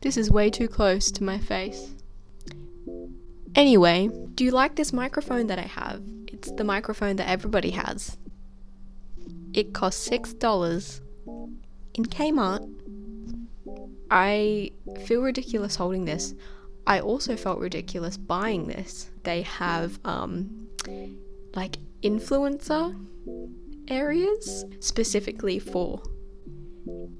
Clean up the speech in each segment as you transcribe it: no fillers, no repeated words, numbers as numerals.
This is way too close to my face. Anyway, do you like this microphone that I have? It's the microphone that everybody has. It costs $6 in Kmart. I feel ridiculous holding this. I also felt ridiculous buying this. They have like influencer areas specifically for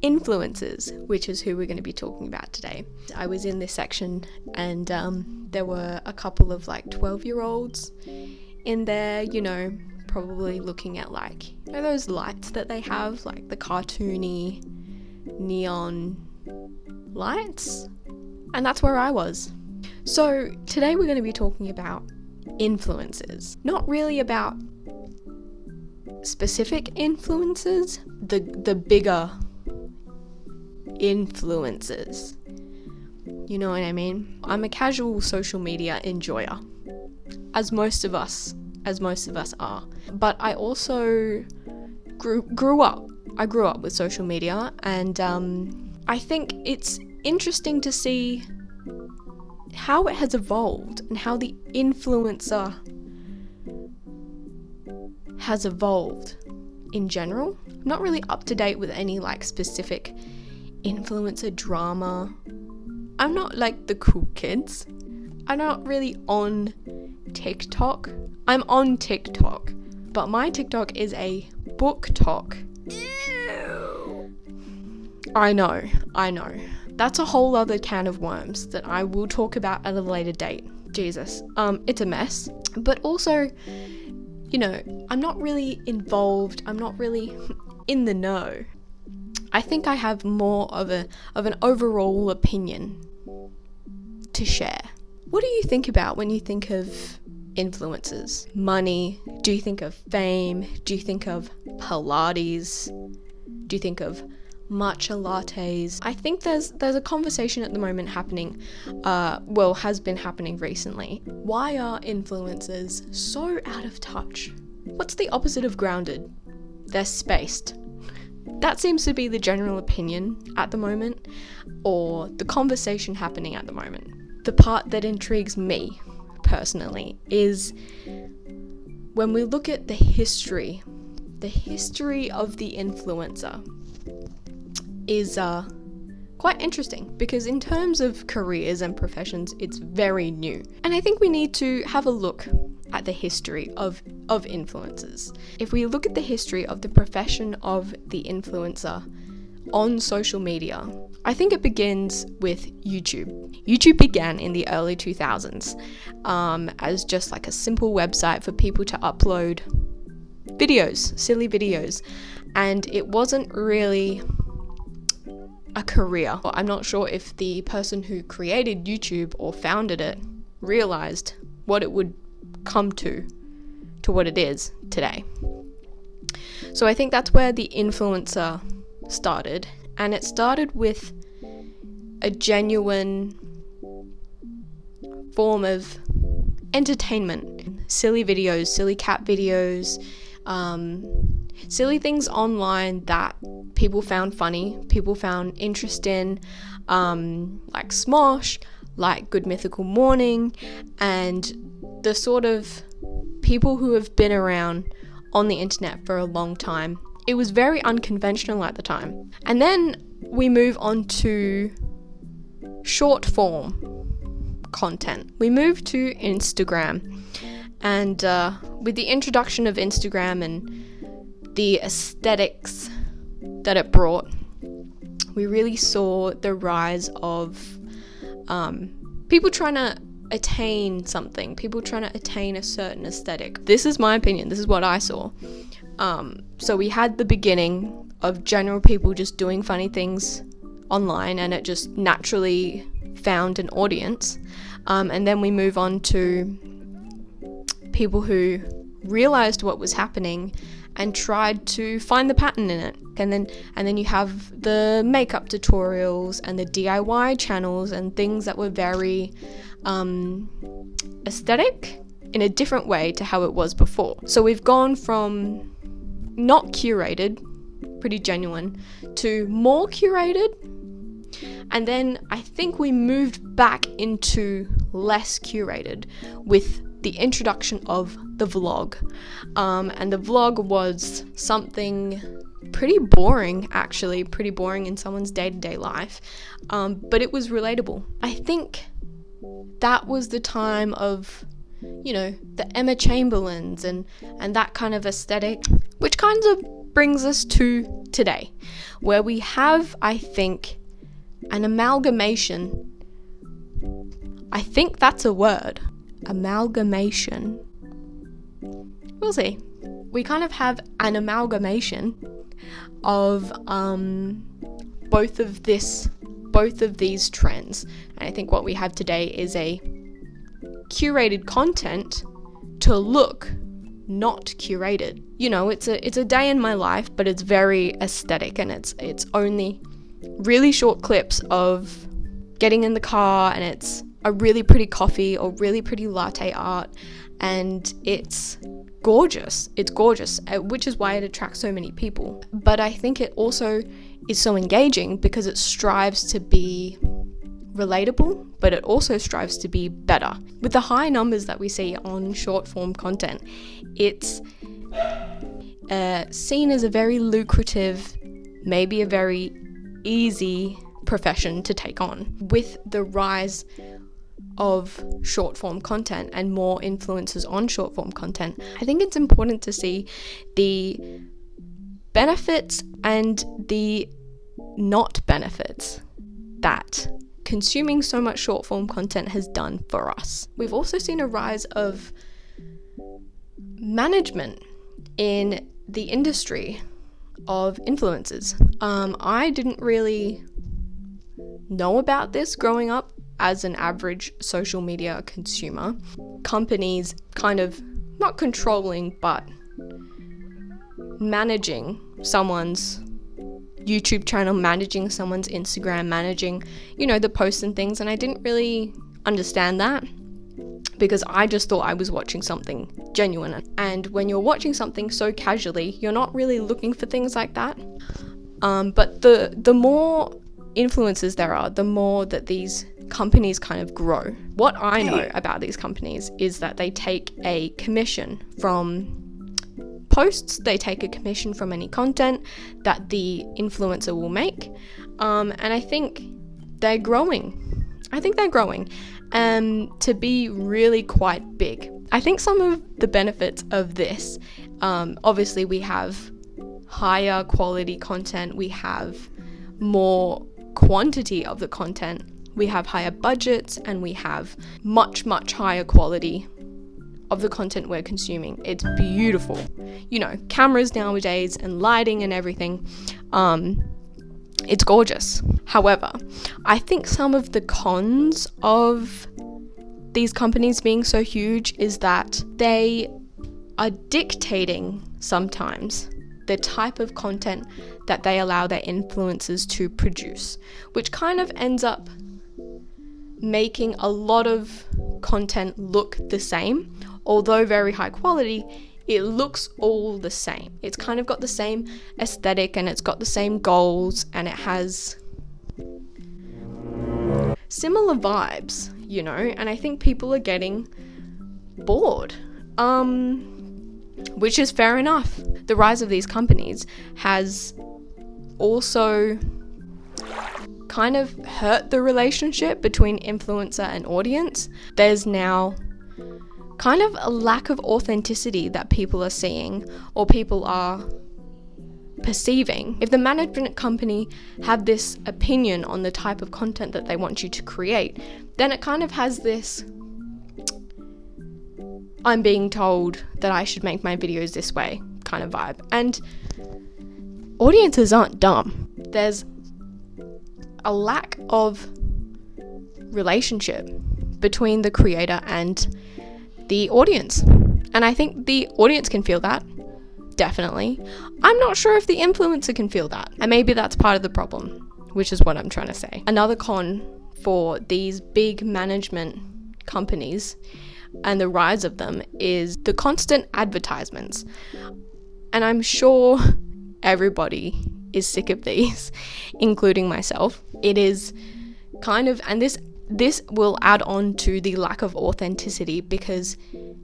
influencers, which is who we're going to be talking about today. I was in this section and there were a couple of like 12-year-olds in there, you know, probably looking at like, you know, those lights that they have, like the cartoony neon lights, and that's where I was. So today we're going to be talking about influencers, not really about specific influencers, the bigger influencers. You know what I mean? I'm a casual social media enjoyer, as most of us are. But I also grew up with social media, and I think it's interesting to see how it has evolved and how the influencer has evolved in general. I'm not really up to date with any like specific influencer drama. I'm not like the cool kids. I'm not really on TikTok. I'm on TikTok, but my TikTok is a book talk. Ew. I know. That's a whole other can of worms that I will talk about at a later date. Jesus. It's a mess. But also, you know, I'm not really involved. I'm not really in the know. I think I have more of an overall opinion to share. What do you think about when you think of influencers? Money? Do you think of fame? Do you think of Pilates? Do you think of matcha lattes? I think there's a conversation at the moment happening, has been happening recently. Why are influencers so out of touch? What's the opposite of grounded? They're spaced. That seems to be the general opinion at the moment, or the conversation happening at the moment. The part that intrigues me, personally, is when we look at the history of the influencer is quite interesting, because in terms of careers and professions, it's very new. And I think we need to have a look at the history of influencers. If we look at the history of the profession of the influencer on social media, I think it begins with YouTube. YouTube began in the early 2000s as just like a simple website for people to upload videos, silly videos, and it wasn't really a career. I'm not sure if the person who created YouTube or founded it realized what it would come to what it is today. So I think that's where the influencer started, and it started with a genuine form of entertainment. Silly videos, silly cat videos, silly things online that people found funny, people found interest in, like Smosh, like Good Mythical Morning, and the sort of people who have been around on the internet for a long time. It was very unconventional at the time. And then we move on to short form content. We move to Instagram, and with the introduction of Instagram and the aesthetics that it brought, we really saw the rise of people trying to attain something, people trying to attain a certain aesthetic. This is my opinion, this is what I saw. So we had the beginning of general people just doing funny things online, and it just naturally found an audience. And then we move on to people who realized what was happening and tried to find the pattern in it. And then you have the makeup tutorials and the DIY channels and things that were very aesthetic in a different way to how it was before. So we've gone from not curated, pretty genuine, to more curated, And then I think we moved back into less curated with the introduction of the vlog. And the vlog was something pretty boring, actually, pretty boring in someone's day-to-day life. But it was relatable. I think that was the time of, you know, the Emma Chamberlains and that kind of aesthetic, which kind of brings us to today, where we have, I think, an amalgamation. I think that's a word. Amalgamation. We'll see. We kind of have an amalgamation of both of these trends. And I think what we have today is a curated content to look not curated. You know, it's a day in my life, but it's very aesthetic, and it's only really short clips of getting in the car, and it's a really pretty coffee or really pretty latte art, and it's gorgeous, which is why it attracts so many people. But I think it also is so engaging because it strives to be relatable, but it also strives to be better. With the high numbers that we see on short form content, it's seen as a very lucrative, maybe a very easy profession to take on. With the rise of short form content and more influencers on short form content, I think it's important to see the benefits and the not benefits that consuming so much short form content has done for us. We've also seen a rise of management in the industry of influencers. I didn't really know about this growing up as an average social media consumer. Companies kind of not controlling, but managing someone's YouTube channel, managing someone's Instagram, managing, you know, the posts and things. And I didn't really understand that because I just thought I was watching something genuine. And when you're watching something so casually, you're not really looking for things like that. But the more influencers there are, the more that these companies kind of grow. What I know about these companies is that they take a commission from posts, they take a commission from any content that the influencer will make, and I think they're growing. To be really quite big. I think some of the benefits of this, obviously we have higher quality content, we have more quantity of the content, we have higher budgets, and we have much higher quality of the content we're consuming. It's beautiful. You know, cameras nowadays and lighting and everything. It's gorgeous. However, I think some of the cons of these companies being so huge is that they are dictating sometimes the type of content that they allow their influencers to produce, which kind of ends up making a lot of content look the same. Although very high quality, it looks all the same. It's kind of got the same aesthetic, and it's got the same goals, and it has similar vibes, you know, and I think people are getting bored, which is fair enough. The rise of these companies has also kind of hurt the relationship between influencer and audience. There's now kind of a lack of authenticity that people are seeing, or people are perceiving. If the management company have this opinion on the type of content that they want you to create, then it kind of has this, I'm being told that I should make my videos this way kind of vibe. And audiences aren't dumb. There's a lack of relationship between the creator and the audience. And I think the audience can feel that, definitely. I'm not sure if the influencer can feel that. And maybe that's part of the problem, which is what I'm trying to say. Another con for these big management companies and the rise of them is the constant advertisements. And I'm sure everybody is sick of these, including myself. It is kind of, and this will add on to the lack of authenticity, because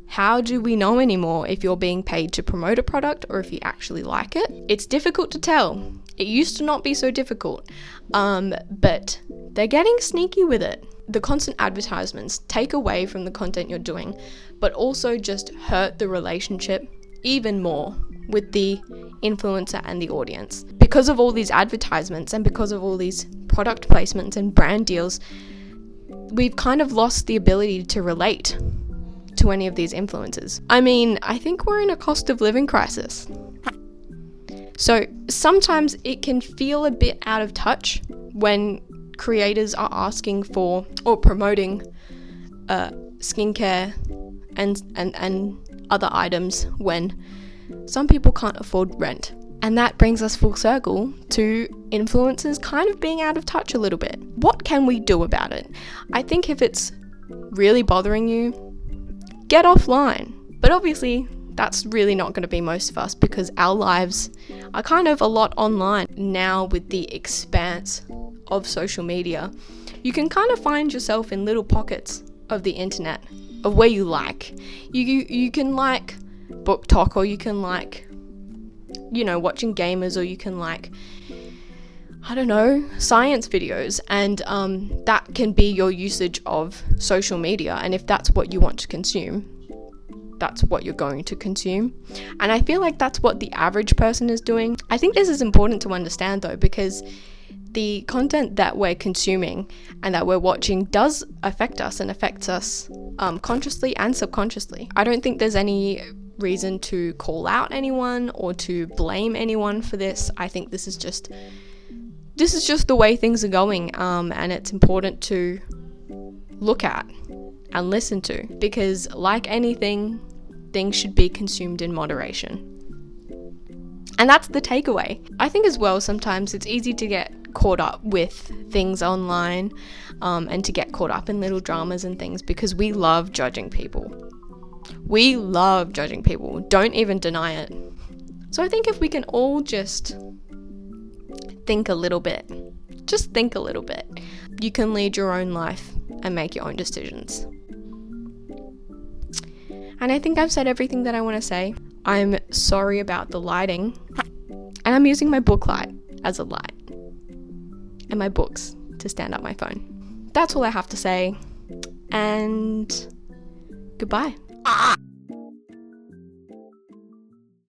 how do we know anymore if you're being paid to promote a product or if you actually like it? It's difficult to tell. It used to not be so difficult, but they're getting sneaky with it. The constant advertisements take away from the content you're doing, but also just hurt the relationship even more with the influencer and the audience. Because of all these advertisements and because of all these product placements and brand deals, we've kind of lost the ability to relate to any of these influencers. I mean, I think we're in a cost of living crisis. So sometimes it can feel a bit out of touch when creators are asking for or promoting skincare and other items when some people can't afford rent. And that brings us full circle to influencers kind of being out of touch a little bit. What can we do about it? I think if it's really bothering you, get offline. But obviously, that's really not going to be most of us, because our lives are kind of a lot online. Now with the expanse of social media, you can kind of find yourself in little pockets of the internet of where you like. You can like book talk, or you can like, you know, watching gamers, or you can like, I don't know, science videos, and that can be your usage of social media. And if that's what you want to consume, that's what you're going to consume. And I feel like that's what the average person is doing. I think this is important to understand though, because the content that we're consuming and that we're watching does affect us, and affects us consciously and subconsciously. I don't think there's any reason to call out anyone or to blame anyone for this. I think this is just the way things are going, and it's important to look at and listen to, because like anything, things should be consumed in moderation. And that's the takeaway. I think as well, sometimes it's easy to get caught up with things online, and to get caught up in little dramas and things, because we love judging people. We love judging people. Don't even deny it. So I think if we can all just think a little bit, just think a little bit, you can lead your own life and make your own decisions. And I think I've said everything that I want to say. I'm sorry about the lighting, and I'm using my book light as a light, and my books to stand up my phone. That's all I have to say, and goodbye.